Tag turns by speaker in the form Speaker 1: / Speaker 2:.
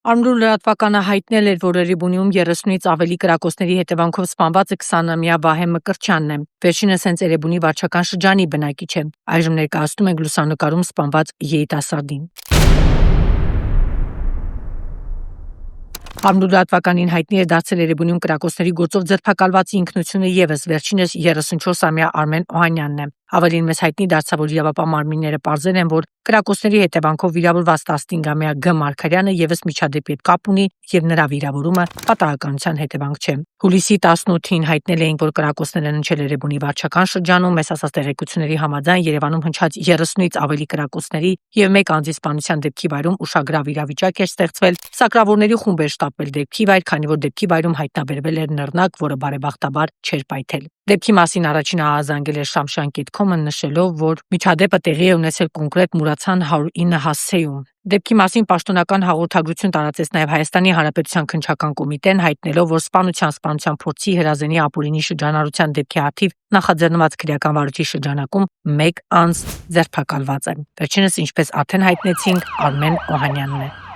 Speaker 1: Արմրու լրատվականը հայտնել էր, որ Էրեբունիում 30-ից ավելի կրակոցների հետևանքով սպանվածը 20-ամյա Վահե Մկրտչյանն է։ Վերջինս հենց Էրեբունի վարչական շրջանի բնակիչ է։ Այժմ ներկայացնում ենք լուսանկարում սպանված երիտասարդին։ Արմրու լրատվականին հայտնի է դարձել Էրեբունիում կրակոցների գործով ձերբակալվածի ինքնությունը ևս վերջինս 34-ամյա Արմեն Օհանյանն է։ Ավելին մեզ հայտնի դարձավ, որ իրավապահ մարմինները պարզել են, որ կրակոցների հետևանքով վիրավորված 15-ամյա Գ. Մարգարյանը ևս միջադեպի հետ կապ ունի եւ նրա վիրավորումը պատահականության հետևանք չէ։ Հուլիսի 18-ին հայտնել էինք, որ կրակոցներ են հնչել Էրեբունի վարչական շրջանում, մեզ ասած տեղեկությունների համաձայն Երևանում հնչած 30-ից ավելի կրակոցների եւ մեկ անձի սպանության դեպքի վայրում ուշագրավ իրավիճակ էր ստեղծվել, սակրավորների խումբ էր շտապվել դեպքի վայր, քանի որ դեպքի վայրում հայտնաբերվել էր նռնակ, որը բարեբախտաբար չէր պայթել։ Դեպքի մասին առաջին ահազանգել է Շամշան.com-ը, նշելով, որ միջադեպը տեղի է ունեցել կոնկրետ Մուրացան 109 հասցեում։ Դեպքի մասին պաշտոնական հաղորդագրություն տարածեց նաև Հայաստանի Հանրապետության քննչական կոմիտեն, հայտնելով, որ սպանության փորձի Հրազենի ապօրինի շրջանառության դեպքի առթիվ նախաձեռնված քրեական վարույթի շրջանակում մեկ անձ ձերբակալված է։ Վերջինս, ինչպես արդեն հայտնեցինք, Արմեն Օհանյանն է։